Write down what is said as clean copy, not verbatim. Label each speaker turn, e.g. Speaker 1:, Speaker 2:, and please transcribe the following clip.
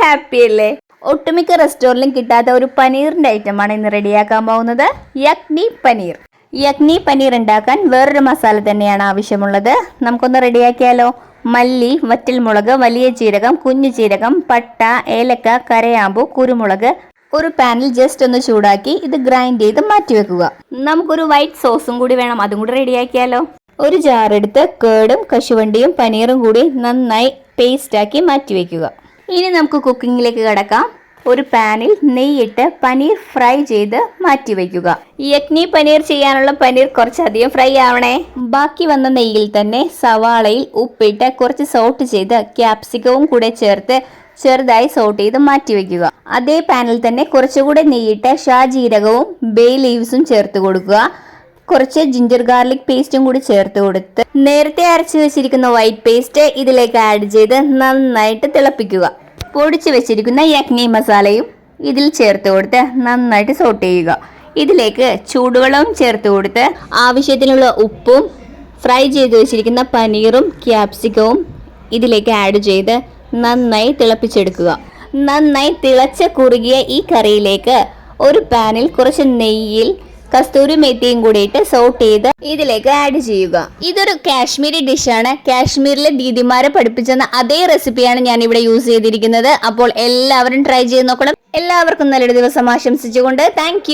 Speaker 1: Happy അല്ലേ? ഒട്ടുമിക്ക റെസ്റ്റോറൻറ്റിലും കിട്ടാത്ത ഒരു പനീറിന്റെ ഐറ്റമാണ് ഇന്ന് റെഡിയാക്കാൻ പോകുന്നത്, യക്നി പനീർ. യക്നി പനീർ ഉണ്ടാക്കാൻ വേറൊരു മസാല തന്നെയാണ് ആവശ്യമുള്ളത്. നമുക്കൊന്ന് റെഡിയാക്കിയാലോ. മല്ലി, വറ്റൽമുളക്, വലിയ ജീരകം, കുഞ്ഞു ജീരകം, പട്ട, ഏലക്ക, കരയാമ്പു, കുരുമുളക്. ഒരു പാനിൽ ജസ്റ്റ് ഒന്ന് ചൂടാക്കി ഇത് ഗ്രൈൻഡ് ചെയ്ത് മാറ്റി വെക്കുക. നമുക്കൊരു വൈറ്റ് സോസും കൂടി വേണം, അതും കൂടി റെഡിയാക്കിയാലോ. ഒരു ജാർ എടുത്ത് കേടും കശുവണ്ടിയും പനീറും കൂടി നന്നായി പേസ്റ്റാക്കി മാറ്റി വെക്കുക. ഇനി നമുക്ക് കുക്കിങ്ങിലേക്ക് കടക്കാം. ഒരു പാനിൽ നെയ്യിട്ട് പനീർ ഫ്രൈ ചെയ്ത് മാറ്റി വയ്ക്കുക. യക്നി പനീർ ചെയ്യാനുള്ള പനീർ കുറച്ചധികം ഫ്രൈ ആവണേ. ബാക്കി വന്ന നെയ്യിൽ തന്നെ സവാളയിൽ ഉപ്പിട്ട് കുറച്ച് സോട്ട് ചെയ്ത് ക്യാപ്സിക്കവും കൂടെ ചേർത്ത് ചെറുതായി സോട്ട് ചെയ്ത് മാറ്റി വെക്കുക. അതേ പാനിൽ തന്നെ കുറച്ചുകൂടെ നെയ്യിട്ട് ഷാജീരകവും ബേ ലീവ്സും ചേർത്ത് കൊടുക്കുക. കുറച്ച് ജിഞ്ചർ ഗാർലിക് പേസ്റ്റും കൂടി ചേർത്ത് കൊടുത്ത് നേരത്തെ അരച്ചു വെച്ചിരിക്കുന്ന വൈറ്റ് പേസ്റ്റ് ഇതിലേക്ക് ആഡ് ചെയ്ത് നന്നായിട്ട് തിളപ്പിക്കുക. പൊടിച്ചു വെച്ചിരിക്കുന്ന യക്നി മസാലയും ഇതിൽ ചേർത്ത് കൊടുത്ത് നന്നായിട്ട് സോട്ട് ചെയ്യുക. ഇതിലേക്ക് ചൂടുവെള്ളവും ചേർത്ത് കൊടുത്ത് ആവശ്യത്തിനുള്ള ഉപ്പും ഫ്രൈ ചെയ്ത് വെച്ചിരിക്കുന്ന പനീറും ക്യാപ്സിക്കവും ഇതിലേക്ക് ആഡ് ചെയ്ത് നന്നായി തിളപ്പിച്ചെടുക്കുക. നന്നായി തിളച്ച കുറുകിയ ഈ കറിയിലേക്ക് ഒരു പാനിൽ കുറച്ച് നെയ്യിൽ കസ്തൂരി മേത്തിയും കൂടി ഇട്ട് സോട്ട് ചെയ്ത് ഇതിലേക്ക് ആഡ് ചെയ്യുക. ഇതൊരു കാശ്മീരി ഡിഷാണ്. കാശ്മീരിലെ ദീദിമാരെ പഠിപ്പിച്ചെന്ന അതേ റെസിപ്പിയാണ് ഞാൻ ഇവിടെ യൂസ് ചെയ്തിരിക്കുന്നത്. അപ്പോൾ എല്ലാവരും ട്രൈ ചെയ്ത് നോക്കണം. എല്ലാവർക്കും നല്ലൊരു ദിവസം ആശംസിച്ചുകൊണ്ട് താങ്ക്